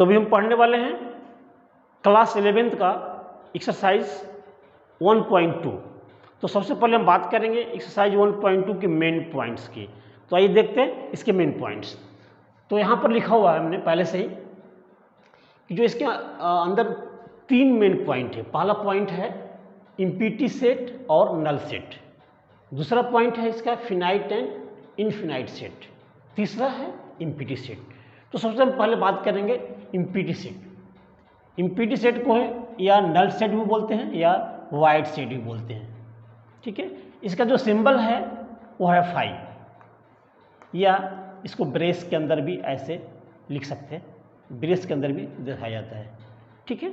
तो अभी हम पढ़ने वाले हैं क्लास 11th का एक्सरसाइज 1.2। तो सबसे पहले हम बात करेंगे एक्सरसाइज 1.2 के मेन पॉइंट्स की। तो आइए देखते हैं इसके मेन पॉइंट्स। तो यहाँ पर लिखा हुआ है हमने पहले से ही कि जो इसके अंदर 3 मेन पॉइंट है। पहला पॉइंट है इम्पीटी सेट और नल सेट, दूसरा पॉइंट है इसका फिनाइट एंड इनफिनाइट सेट, तीसरा है इम्पीटी सेट। तो सबसे पहले बात करेंगे इम्पीटी सेट। इम्पीटी सेट को है या नल सेट भी बोलते हैं या वाइड सेट भी बोलते हैं, ठीक है। इसका जो सिंबल है वो है 5, या इसको ब्रेस के अंदर भी ऐसे लिख सकते हैं, ब्रेस के अंदर भी दिखाया जाता है, ठीक है।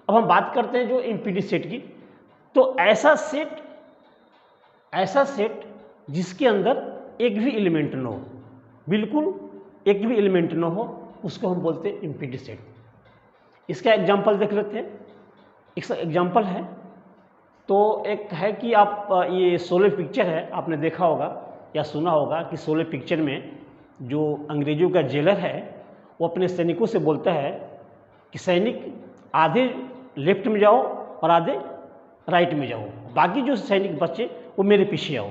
अब हम बात करते हैं जो इम्पीडी सेट की। तो ऐसा सेट जिसके अंदर एक भी एलिमेंट न हो, बिल्कुल एक भी एलिमेंट न हो, उसको हम बोलते हैं इम्पीडी सेट। इसका एग्जाम्पल देख लेते हैं। इसका एग्जाम्पल है तो एक है कि आप ये सोलर पिक्चर है, आपने देखा होगा या सुना होगा कि सोलर पिक्चर में जो अंग्रेजों का जेलर है वो अपने सैनिकों से बोलता है कि सैनिक आधे लेफ्ट में जाओ और आधे राइट में जाओ, बाकी जो सैनिक बच्चे वो मेरे पीछे आओ।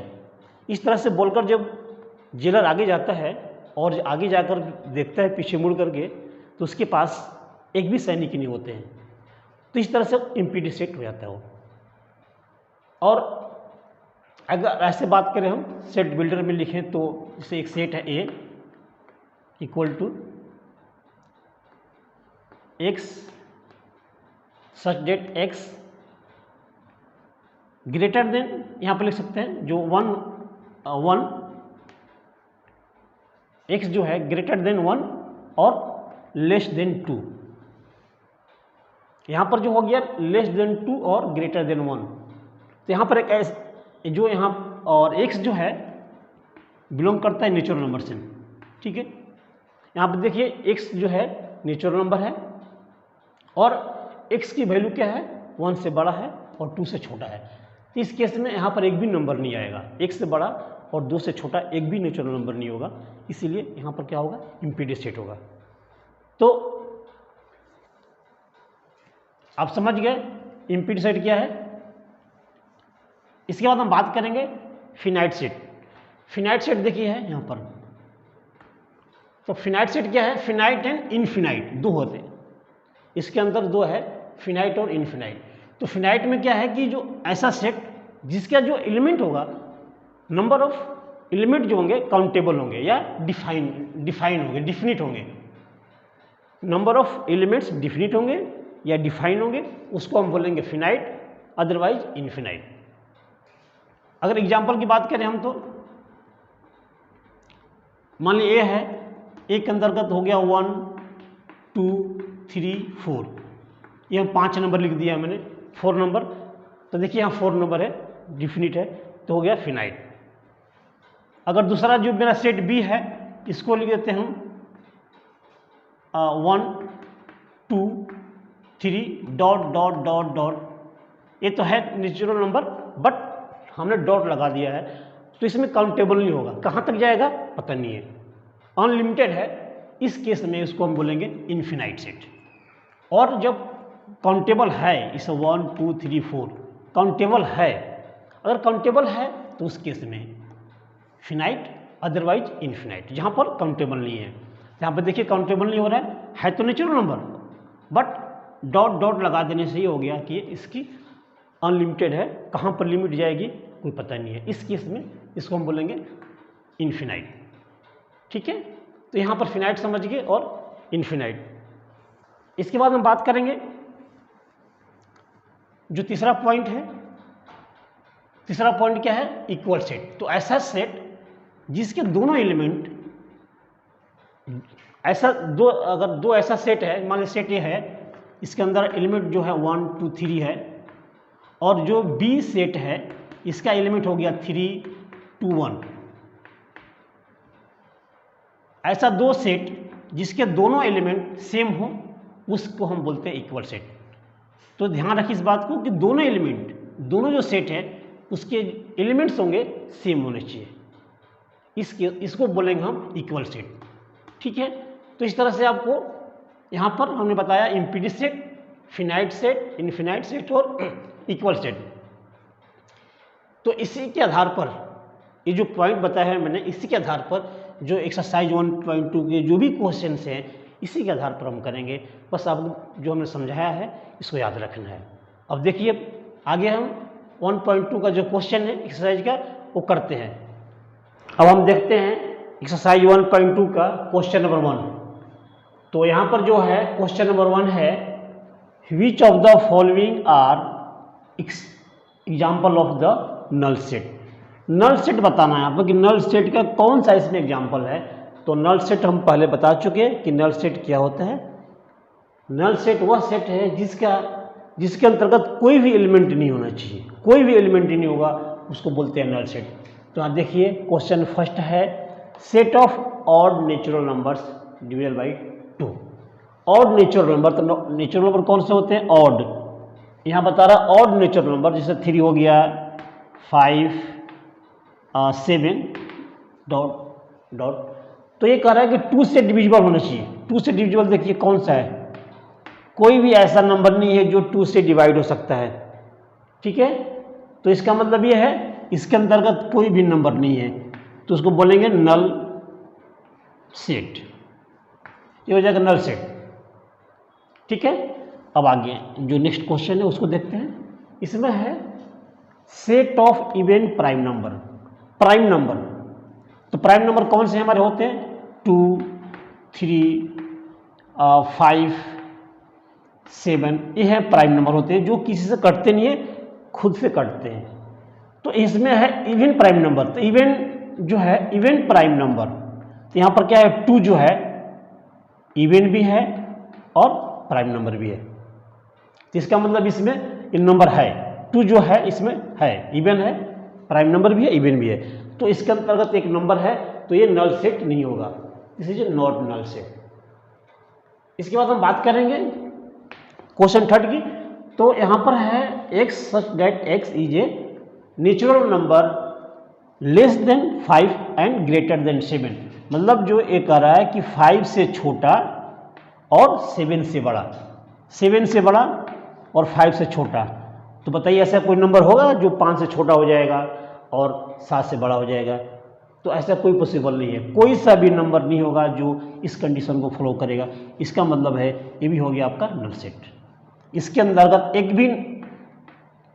इस तरह से बोलकर जब जेलर आगे जाता है और आगे जाकर देखता है पीछे मुड़ करके, तो उसके पास एक भी सैनिक नहीं होते हैं। तो इस तरह से इम्पीडी सेट हो जाता है वो। और अगर ऐसे बात करें हम सेट बिल्डर में लिखें तो जैसे एक सेट है A equal to X such that X greater than, यहाँ पर लिख सकते हैं जो 1 एक्स जो है ग्रेटर देन 1 और लेस देन 2। यहाँ पर जो हो गया लेस देन 2 और ग्रेटर देन 1। तो यहाँ पर एक जो यहाँ और एक्स जो है बिलोंग करता है नेचुरल नंबर से, ठीक है। यहाँ पर देखिए एक्स जो है नेचुरल नंबर है और एक्स की वैल्यू क्या है, 1 से बड़ा है और 2 से छोटा है। तो इस केस में यहाँ पर एक भी नंबर नहीं आएगा, 1 से बड़ा और 2 से छोटा एक भी नेचुरल नंबर नहीं होगा, इसीलिए यहाँ पर क्या होगा, इम्पीडी सेट होगा। तो आप समझ गए इम्पीडी सेट क्या है। इसके बाद हम बात करेंगे फिनाइट सेट। फिनाइट सेट देखिए है यहाँ पर। तो फिनाइट सेट क्या है, फिनाइट एंड इनफिनाइट दो होते हैं, इसके अंदर दो है फिनाइट और इनफिनाइट। तो फिनाइट में क्या है कि जो ऐसा सेट जिसका जो एलिमेंट होगा, नंबर ऑफ एलिमेंट जो होंगे काउंटेबल होंगे या डिफाइन होंगे, डिफिनिट होंगे। नंबर ऑफ एलिमेंट्स डिफिनिट होंगे या डिफाइन होंगे, उसको हम बोलेंगे फिनाइट, अदरवाइज इनफिनाइट। अगर एग्जाम्पल की बात करें हम तो मान लीजिए ए है, ए के अंतर्गत हो गया 1 2 3 4, ये हम 5 नंबर लिख दिया मैंने, 4 नंबर। तो देखिए यहाँ 4 नंबर है, डिफिनिट है, तो हो गया फिनाइट। अगर दूसरा जो मेरा सेट बी है, इसको लिख देते हैं हम 1 2 3 डॉट डॉट डॉट डॉट। ये तो है नेचुरल नंबर बट हमने डॉट लगा दिया है, तो इसमें काउंटेबल नहीं होगा, कहाँ तक जाएगा पता नहीं है, अनलिमिटेड है। इस केस में इसको हम बोलेंगे इनफिनाइट सेट। और जब काउंटेबल है, इस 1 2 3 4 काउंटेबल है, अगर काउंटेबल है तो उस केस में फिनाइट, अदरवाइज इनफिनाइट। जहाँ पर काउंटेबल नहीं है, यहाँ पर देखिए काउंटेबल नहीं हो रहा है तो natural number, but dot dot लगा देने से ही हो गया कि इसकी अनलिमिटेड है, कहाँ पर लिमिट जाएगी कोई पता नहीं है। इस केस में इसको हम बोलेंगे इनफिनाइट, ठीक है। तो यहाँ पर फिनाइट समझ गए और इनफिनाइट। इसके बाद हम बात करेंगे जो तीसरा पॉइंट है। तीसरा पॉइंट क्या है, इक्वल सेट। तो ऐसा सेट जिसके दोनों एलिमेंट, ऐसा दो, अगर दो ऐसा सेट है, मान लीजिए सेट ये है, इसके अंदर एलिमेंट जो है 1 2 3 है, और जो बी सेट है इसका एलिमेंट हो गया 3 2 1। ऐसा दो सेट जिसके दोनों एलिमेंट सेम हो, उसको हम बोलते हैं इक्वल सेट। तो ध्यान रखिए इस बात को कि दोनों एलिमेंट, दोनों जो सेट है उसके एलिमेंट्स होंगे सेम होने चाहिए, इसको बोलेंगे हम इक्वल सेट, ठीक है। तो इस तरह से आपको यहाँ पर हमने बताया empty set, finite set, infinite set और इक्वल सेट। तो इसी के आधार पर ये जो पॉइंट बताया है मैंने, इसी के आधार पर जो एक्सरसाइज 1.2 के जो भी क्वेश्चंस हैं इसी के आधार पर हम करेंगे। बस अब जो हमने समझाया है इसको याद रखना है। अब देखिए आगे हम 1.2 का जो क्वेश्चन है एक्सरसाइज का वो करते हैं। अब हम देखते हैं एक्सरसाइज 1.2 का क्वेश्चन नंबर 1। तो यहाँ पर जो है क्वेश्चन नंबर 1 है, which of the following are example of the null set. Null set बताना है आपको कि नल सेट का कौन सा इसमें एग्जाम्पल है। तो नल सेट हम पहले बता चुके हैं कि नल सेट क्या होता है। नल सेट वह सेट है जिसके अंतर्गत कोई भी एलिमेंट नहीं होना चाहिए, कोई भी एलिमेंट नहीं होगा उसको बोलते हैं नल सेट। तो आप देखिए क्वेश्चन फर्स्ट है, set of odd natural numbers divided by 2। Odd natural number, तो नेचुरल नंबर कौन से होते हैं? ऑड। यहाँ बता रहा ऑड नेचुरल नंबर, जैसे 3 हो गया, 5, 7 डॉट। तो ये कह रहा है कि 2 से डिविजिबल होना चाहिए। 2 से डिविजिबल देखिए कौन सा है, कोई भी ऐसा नंबर नहीं है जो 2 से डिवाइड हो सकता है। ठीक है, तो इसका मतलब ये है इसके अंतर्गत कोई भी नंबर नहीं है, तो उसको बोलेंगे नल सेट। ये हो जाएगा नल सेट। ठीक है, अब आगे जो नेक्स्ट क्वेश्चन है उसको देखते हैं। इसमें है set of even prime number. Prime number, तो प्राइम नंबर कौन से हमारे होते हैं? 2, 3, 5, 7, ये है प्राइम नंबर होते हैं जो किसी से कटते नहीं है, खुद से कटते हैं। तो इसमें है इवन प्राइम नंबर। तो इवन जो है इवन प्राइम नंबर, तो यहाँ पर क्या है? 2 जो है इवन भी है और प्राइम नंबर भी है। तो इसका मतलब इसमें इन नंबर है, 2 जो है इसमें है, इवन है, प्राइम नंबर भी है, इवन भी है। तो इसके अंतर्गत एक नंबर है, तो ये नल सेट नहीं होगा, this is not null set. इसके बाद हम बात करेंगे क्वेश्चन थर्ड की। तो यहाँ पर है x such that x is a natural number less than 5 and greater than 7। मतलब जो ये कह रहा है कि 5 से छोटा और 7 से बड़ा, 7 से बड़ा और 5 से छोटा। तो बताइए ऐसा कोई नंबर होगा जो 5 से छोटा हो जाएगा और 7 से बड़ा हो जाएगा? तो ऐसा कोई पॉसिबल नहीं है, कोई सा भी नंबर नहीं होगा जो इस कंडीशन को फॉलो करेगा। इसका मतलब है ये भी हो गया आपका नल सेट। इसके अंतर्गत एक भी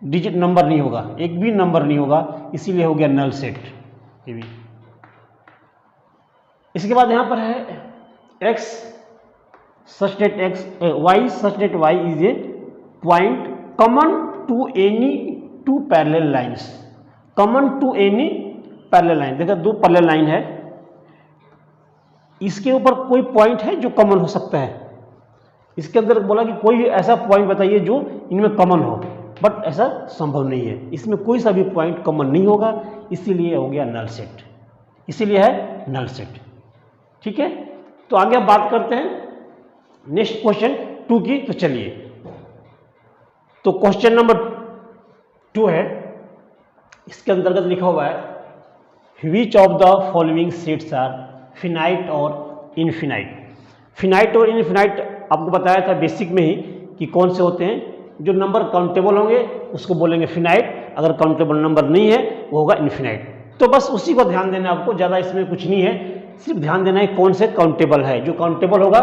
डिजिट नंबर नहीं होगा, एक भी नंबर नहीं होगा, इसीलिए हो गया नल सेट ये भी। इसके बाद यहाँ पर है x such that y such that y is a point common to any two parallel lines। common to any parallel line, देखो 2 पैरेलल लाइन है, इसके ऊपर कोई पॉइंट है जो कॉमन हो सकता है। इसके अंदर बोला कि कोई ऐसा पॉइंट बताइए जो इनमें कॉमन हो, बट ऐसा संभव नहीं है, इसमें कोई सा भी पॉइंट कॉमन नहीं होगा, इसीलिए हो गया नल सेट, इसीलिए है नल सेट। ठीक है, तो आगे आप बात करते हैं नेक्स्ट क्वेश्चन 2 की। तो चलिए, तो क्वेश्चन नंबर 2 है, इसके अंतर्गत लिखा हुआ है which of the following sets are finite और इनफिनाइट। फिनाइट और इनफिनाइट आपको बताया था बेसिक में ही कि कौन से होते हैं। जो नंबर काउंटेबल होंगे उसको बोलेंगे फिनाइट, अगर काउंटेबल नंबर नहीं है वो होगा इनफिनाइट। तो बस उसी को ध्यान देना आपको, ज़्यादा इसमें कुछ नहीं है, सिर्फ ध्यान देना है कौन से काउंटेबल है। जो काउंटेबल होगा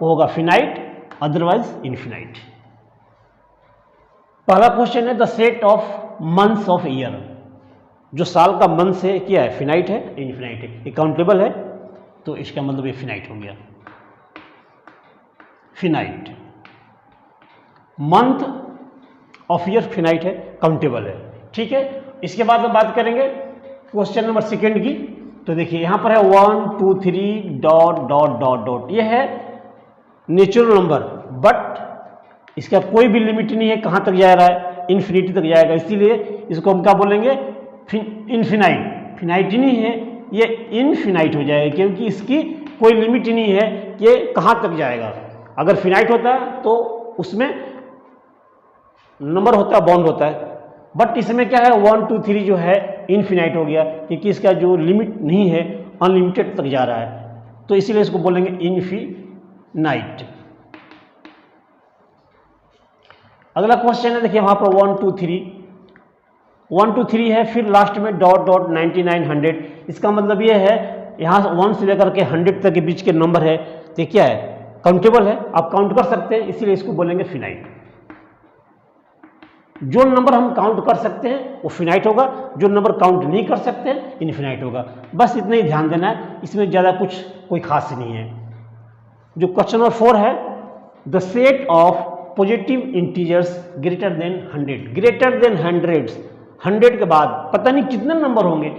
वो होगा फिनाइट, अदरवाइज इनफिनाइट। पहला क्वेश्चन है the set of months of year. जो साल का मंथ है क्या है? फिनाइट है, इनफिनाइट है, ये काउंटेबल है, तो इसका मतलब ये फिनाइट हो गया, finite. Month of year finite है, काउंटेबल है। ठीक है, इसके बाद हम बात करेंगे क्वेश्चन नंबर 2 की। तो देखिए यहाँ पर है 1 2 3 डॉट डॉट डॉट डॉट, ये है नेचुरल नंबर, बट इसका कोई भी लिमिट नहीं है, कहाँ तक जा रहा है? इन्फिनिटी तक जाएगा, इसीलिए इसको हम क्या बोलेंगे? इनफिनाइट। फिनाइट ही नहीं है, ये इनफिनाइट हो जाएगा, क्योंकि इसकी कोई लिमिट ही नहीं है कि कहाँ तक जाएगा। अगर फिनाइट होता है तो उसमें नंबर होता है, बाउंड होता है, बट इसमें क्या है 1 2 3 जो है इनफिनाइट हो गया, क्योंकि इसका जो लिमिट नहीं है, अनलिमिटेड तक जा रहा है, तो इसीलिए इसको बोलेंगे इनफिनाइट। अगला क्वेश्चन है, देखिए वहाँ पर 1 2 3 1 2 3 है, फिर लास्ट में डॉट डॉट 99 100। इसका मतलब ये है यहाँ 1 से लेकर के 100 तक के बीच के नंबर है, तो ये क्या है, काउंटेबल है, आप काउंट कर सकते हैं, इसीलिए इसको बोलेंगे फिनाइट। जो नंबर हम काउंट कर सकते हैं वो फिनाइट होगा, जो नंबर काउंट नहीं कर सकते हैं इनफिनाइट होगा। बस इतना ही ध्यान देना है, इसमें ज़्यादा कुछ कोई खास नहीं है। जो क्वेश्चन नंबर 4 है, the set of positive integers greater than 100, greater than 100 के बाद पता नहीं कितने नंबर होंगे,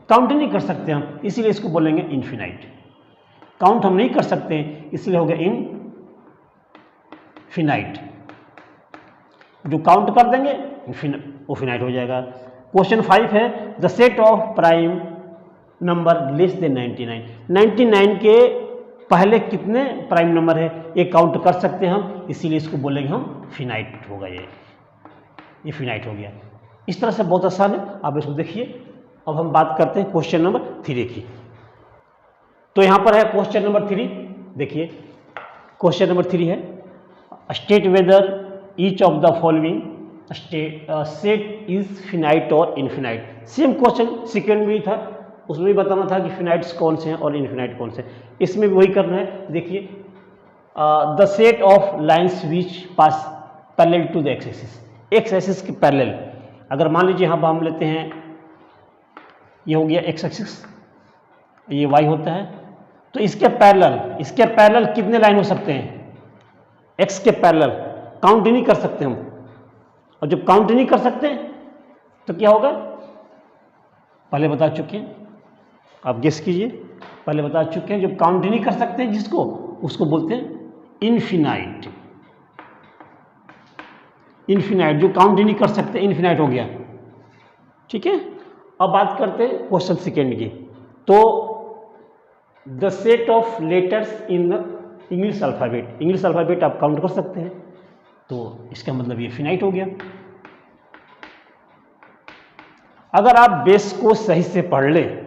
काउंट नहीं कर सकते हम, इसीलिए इसको बोलेंगे इनफिनाइट। काउंट हम नहीं कर सकते इसलिए हो गया इनफिनाइट। जो काउंट कर देंगे वो फिनाइट हो जाएगा। क्वेश्चन 5 है, the set of prime number less than 99, 99 के पहले कितने प्राइम नंबर है ये काउंट कर सकते हैं हम, इसीलिए इसको बोलेंगे हम फिनाइट होगा। ये फिनाइट हो गया। इस तरह से बहुत आसान है, आप इसको देखिए। अब हम बात करते हैं क्वेश्चन नंबर 3 की। तो यहाँ पर है क्वेश्चन नंबर 3, देखिए क्वेश्चन नंबर 3 है, state whether each of the following set is finite और इनफिनाइट। सेम क्वेश्चन सेकेंड में ही था, उसमें भी बताना था कि फिनाइट्स कौन से हैं और इनफिनाइट कौन से हैं, इसमें भी वही करना है। देखिए the set of lines which pass parallel to the x axis, x axis के पैरेलल, अगर मान लीजिए यहाँ पर हम लेते हैं, ये हो गया एक्स एक्सिस, ये वाई होता है, तो इसके पैरेलल कितने लाइन हो सकते हैं, एक्स के पैरेलल काउंट ही नहीं कर सकते हम। और जब काउंट नहीं कर सकते तो क्या होगा, पहले बता चुके हैं, आप गेस कीजिए, पहले बता चुके हैं, जब काउंट नहीं कर सकते हैं जिसको, उसको बोलते हैं इनफिनाइट। इनफिनाइट जो काउंट ही नहीं कर सकते, इनफिनाइट हो गया। ठीक है, अब बात करते हैं क्वेश्चन सेकेंड की। तो the set of letters in the English alphabet, English alphabet आप काउंट कर सकते हैं, तो इसका मतलब ये फिनाइट हो गया। अगर आप बेस को सही से पढ़ लें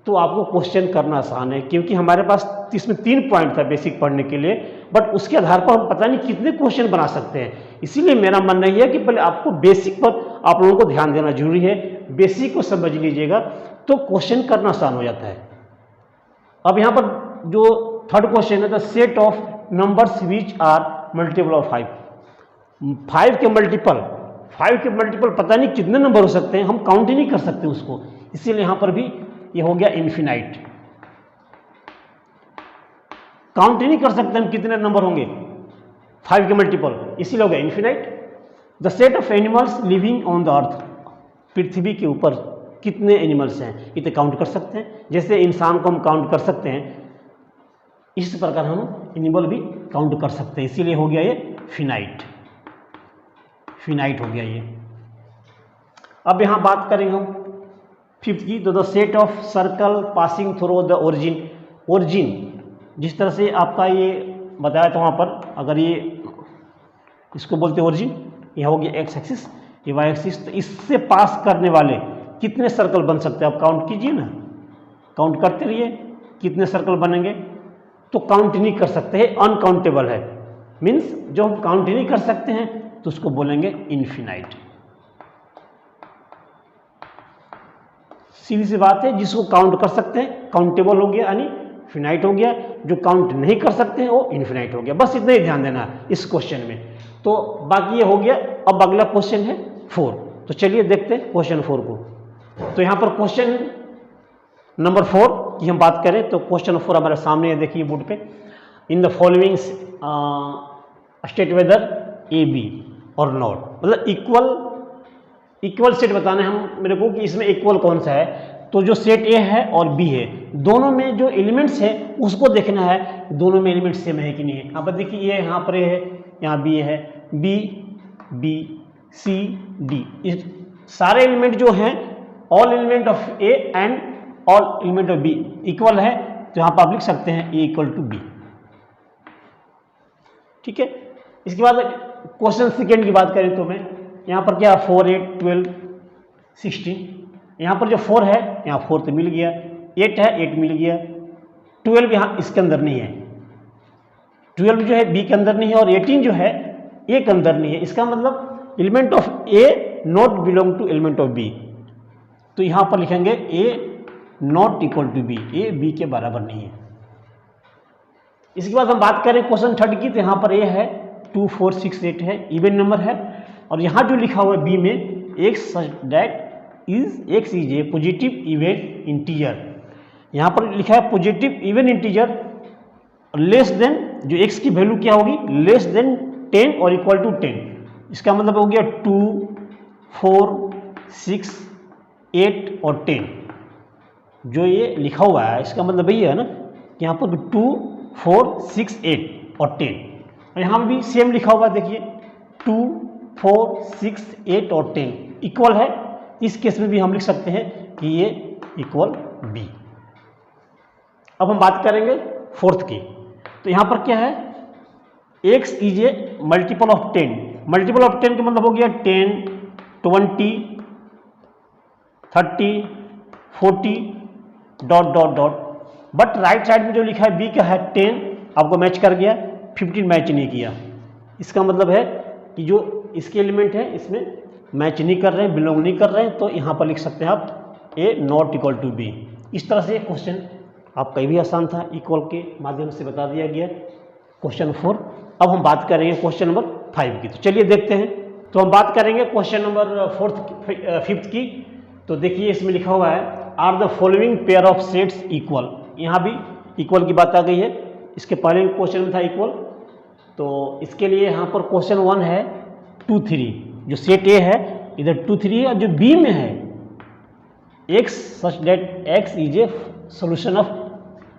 तो आपको क्वेश्चन करना आसान है, क्योंकि हमारे पास इसमें 3 पॉइंट था बेसिक पढ़ने के लिए, बट उसके आधार पर हम पता नहीं कितने क्वेश्चन बना सकते हैं। इसीलिए मेरा मानना यह है कि पहले आपको बेसिक पर आप लोगों को ध्यान देना जरूरी है, बेसिक को समझ लीजिएगा तो क्वेश्चन करना आसान हो जाता है। अब यहाँ पर जो थर्ड क्वेश्चन है, the set of numbers which are multiple of 5, 5 के मल्टीपल पता नहीं कितने नंबर हो सकते हैं, हम काउंट ही नहीं कर सकते उसको, इसीलिए यहाँ पर भी ये हो गया इनफिनाइट। काउंट ही नहीं कर सकते हम कितने नंबर होंगे 5 के मल्टीपल, इसीलिए हो गया infinite. The set of animals living on the earth, पृथ्वी के ऊपर कितने एनिमल्स हैं इसे काउंट कर सकते हैं, जैसे इंसान को हम काउंट कर सकते हैं, इस प्रकार हम एनिमल भी काउंट कर सकते हैं, इसीलिए हो गया ये फिनाइट हो गया ये। अब यहाँ बात करेंगे हम 5th की, तो the set of circle passing through the origin, जिस तरह से आपका ये बताया था वहाँ पर, अगर ये इसको बोलते हैं ओरिजिन, यह हो गया एक्स एक्सिस, ये वाई एक्सिस, तो इससे पास करने वाले कितने सर्कल बन सकते हैं, आप काउंट कीजिए ना, काउंट करते रहिए कितने सर्कल बनेंगे। तो काउंट नहीं कर सकते हैं, अनकाउंटेबल है, मीन्स जो हम काउंट नहीं कर सकते हैं तो उसको बोलेंगे इनफिनाइट। सीधी सी बात है, जिसको काउंट कर सकते हैं काउंटेबल हो गया यानी फिनाइट हो गया, जो काउंट नहीं कर सकते हैं वो इनफिनाइट हो गया। बस इतना ही ध्यान देना है इस क्वेश्चन में। तो बाकी ये हो गया। अब अगला क्वेश्चन है 4, तो चलिए देखते हैं क्वेश्चन 4 को। तो यहाँ पर क्वेश्चन नंबर 4 की हम बात करें तो क्वेश्चन 4 हमारे सामने है, देखिए बोर्ड पे, in the following state whether A B और नॉट, मतलब इक्वल सेट बताना है हम मेरे को कि इसमें इक्वल कौन सा है। तो जो सेट ए है और बी है, दोनों में जो एलिमेंट्स है उसको देखना है, दोनों में एलिमेंट्स सेम है कि नहीं है। यहाँ पर देखिए ये यहाँ पर ए है, यहाँ बी है, बी बी सी डी, इस सारे एलिमेंट जो हैं, all element of A and all element of B equal है, तो यहाँ पर आप लिख सकते हैं ए इक्वल टू बी। ठीक है, इसके बाद क्वेश्चन सेकेंड की बात करें तो मैं यहाँ पर क्या 4 8 12 16, यहाँ पर जो 4 है यहाँ 4 तो मिल गया, 8 है 8 मिल गया, 12 यहाँ इसके अंदर नहीं है, 12 जो है बी के अंदर नहीं है और 18 जो है ए के अंदर नहीं है। इसका मतलब element of A not belong to element of B, तो यहाँ पर लिखेंगे A not equal to B, A B के बराबर नहीं है। इसके बाद हम बात करें क्वेश्चन थर्ड की, तो यहाँ पर ए है 2 4 6 8 है, इवन नंबर है, और यहाँ जो लिखा हुआ है बी में x such that x is a positive even integer, यहाँ पर लिखा है positive even integer less than, जो एक्स की वैल्यू क्या होगी, लेस देन 10 और इक्वल टू 10। इसका मतलब हो गया 2 4 6 8 और 10, जो ये लिखा हुआ है इसका मतलब यही है ना कि यहाँ पर 2 4 6 8 और 10, और यहाँ भी सेम लिखा हुआ है, देखिए 2 4 6 8 और 10 इक्वल है। इस केस में भी हम लिख सकते हैं कि ये इक्वल बी। अब हम बात करेंगे फोर्थ की, तो यहाँ पर क्या है, x is a multiple of 10, multiple of 10 का मतलब हो गया 10 20 30 40 dot dot dot, but right side में जो लिखा है बी का है 10, आपको मैच कर गया, 15 मैच नहीं किया। इसका मतलब है कि जो इसके एलिमेंट है इसमें मैच नहीं कर रहे हैं, बिलोंग नहीं कर रहे हैं, तो यहाँ पर लिख सकते हैं आप ए नॉट इक्वल टू बी। इस तरह से क्वेश्चन आपका भी आसान था, इक्वल के माध्यम से बता दिया गया क्वेश्चन 4। अब हम बात करेंगे क्वेश्चन नंबर 5 की, तो चलिए देखते हैं। तो हम बात करेंगे क्वेश्चन नंबर 5 की, तो देखिए इसमें लिखा हुआ है are the following pair of sets equal, यहाँ भी इक्वल की बात आ गई है, इसके पहले क्वेश्चन में था इक्वल, तो इसके लिए यहाँ पर क्वेश्चन 1 है 2 3, जो सेट ए है इधर 2 3 है, और जो बी में है x such that x is a solution of,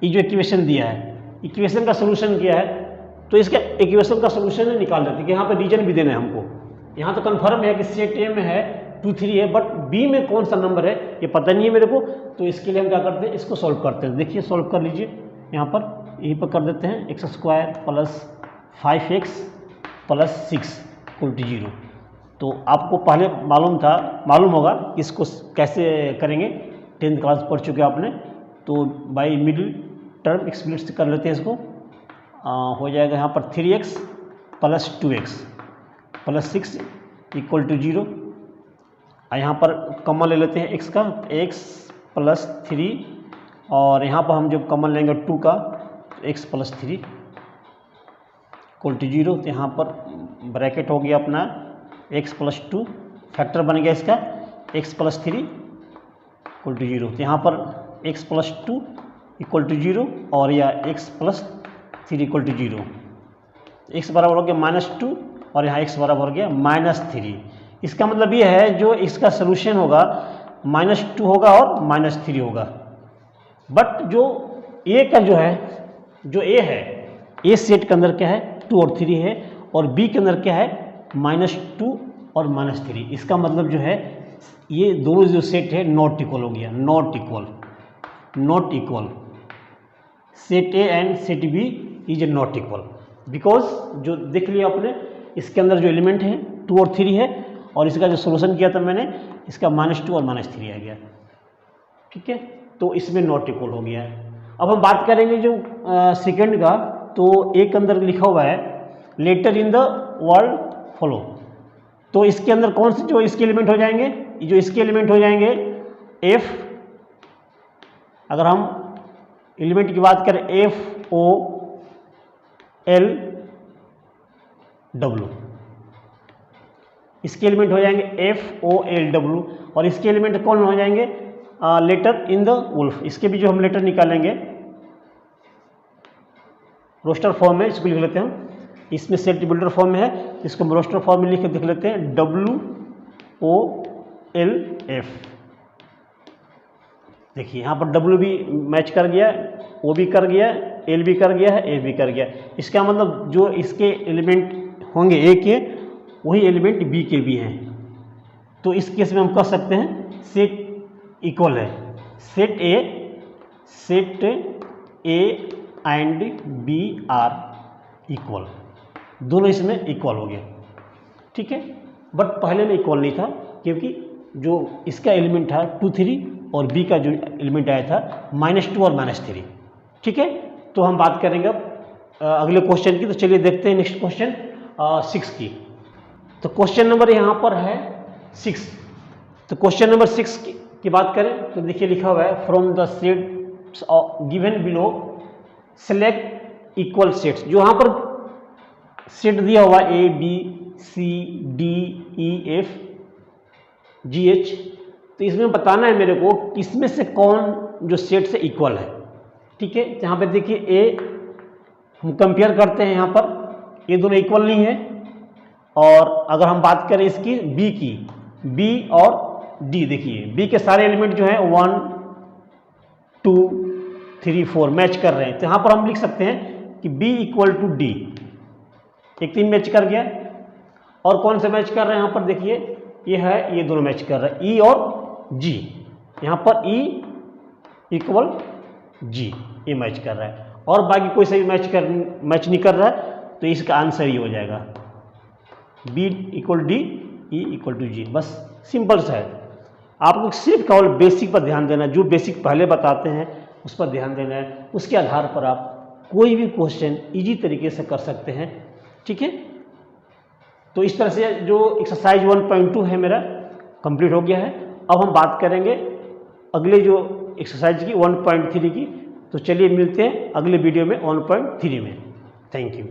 ये जो इक्वेशन दिया है, इक्वेशन का सोल्यूशन किया है, तो इसका इक्वेशन का सोल्यूशन निकाल देते हैं कि यहाँ पर रीजन भी देना है हमको। यहाँ तो कन्फर्म है कि सेट ए में है 2 3 है, बट बी में कौन सा नंबर है ये पता नहीं है मेरे को, तो इसके लिए हम क्या करते हैं, इसको सॉल्व करते हैं। देखिए सॉल्व कर लीजिए, यहाँ पर यहीं पर कर देते हैं x square plus 5x plus 6 equal to 0। तो आपको पहले मालूम होगा इसको कैसे करेंगे, 10th क्लास पढ़ चुके आपने, तो बाई मिडिल टर्म एक्सप्लिट कर लेते हैं इसको। हो जाएगा यहाँ पर 3x plus 2x plus 6 equal to 0, यहाँ पर कॉमन ले लेते हैं x का, x प्लस 3, और यहाँ पर हम जब कॉमन लेंगे 2 का, तो x प्लस 3 इक्वल टू 0, तो यहाँ पर ब्रैकेट हो गया अपना x प्लस 2, फैक्टर बन गया इसका x प्लस 3 इक्वल टू 0, तो यहाँ पर x प्लस 2 इक्वल टू 0 और या x plus 3 equal to 0, x बराबर हो गया -2 और यहाँ x बराबर हो गया -3। इसका मतलब ये है जो इसका सोल्यूशन होगा -2 होगा और -3 होगा, बट जो a का जो है, जो a है, a सेट के अंदर क्या है 2 और 3 है, और b के अंदर क्या है -2 और -3। इसका मतलब जो है ये दोनों जो सेट है नॉट इक्वल हो गया, not equal, set a and set b is a not equal, because जो देख लिया आपने इसके अंदर जो एलिमेंट है 2 और 3 है, और इसका जो सोल्यूशन किया था मैंने, इसका -2 और -3 आ गया, ठीक है, तो इसमें नॉट इक्वल हो गया है। अब हम बात करेंगे जो सेकंड का, तो एक अंदर लिखा हुआ है letter in the world follow, तो इसके अंदर कौन से जो इसके एलिमेंट हो जाएंगे, जो इसके एलिमेंट हो जाएंगे F, अगर हम एलिमेंट की बात करें FOL W, इसके एलिमेंट हो जाएंगे FOLW, और इसके एलिमेंट कौन हो जाएंगे लेटर इन द वुल्फ, इसके भी जो हम लेटर निकालेंगे रोस्टर फॉर्म में, इसको लिख लेते हैं, इसमें सेट बिल्डर फॉर्म में है, इसको हम रोस्टर फॉर्म में लिख के देख लेते हैं WOLF। देखिए यहाँ पर W भी मैच कर गया, O भी कर गया, L भी कर गया है, A भी कर गया। इसका मतलब जो इसके एलिमेंट होंगे A के, वही एलिमेंट B के भी हैं, तो इस केस में हम कह सकते हैं सेट इक्वल है, set A and B are equal, दोनों इसमें इक्वल हो गए, ठीक है, बट पहले में इक्वल नहीं था, क्योंकि जो इसका एलिमेंट था 2 3 और B का जो एलिमेंट आया था -2 और -3, ठीक है। तो हम बात करेंगे अब अगले क्वेश्चन की, तो चलिए देखते हैं नेक्स्ट क्वेश्चन 6 की। तो क्वेश्चन नंबर यहाँ पर है 6। तो क्वेश्चन नंबर 6 की बात करें तो देखिए लिखा हुआ है from the sets given below select equal sets. जो यहाँ पर सेट दिया हुआ A B C D E F G H, तो इसमें बताना है मेरे को किसमें से कौन जो सेट से इक्वल है। ठीक है, यहाँ पे देखिए A हम कंपेयर करते हैं, यहाँ पर ये दोनों इक्वल नहीं है। और अगर हम बात करें इसकी B की, B और D, देखिए B के सारे एलिमेंट जो है 1 2 3 4 मैच कर रहे हैं। तो यहाँ पर हम लिख सकते हैं कि B इक्वल टू D, एक 3 मैच कर गया। और कौन से मैच कर रहे हैं यहाँ पर देखिए, ये है, ये दोनों मैच कर रहे हैं E और G। यहाँ पर E इक्वल G, ये मैच कर रहा है और बाकी कोई सही मैच नहीं कर रहा है। तो इसका आंसर ये हो जाएगा B equal D, E equal to G। बस सिंपल सा है, आपको सिर्फ केवल बेसिक पर ध्यान देना है। जो बेसिक पहले बताते हैं उस पर ध्यान देना है, उसके आधार पर आप कोई भी क्वेश्चन इजी तरीके से कर सकते हैं। ठीक है, तो इस तरह से जो एक्सरसाइज 1.2 है मेरा कंप्लीट हो गया है। अब हम बात करेंगे अगले जो एक्सरसाइज की 1.3 की। तो चलिए मिलते हैं अगले वीडियो में 1.3 में। Thank you.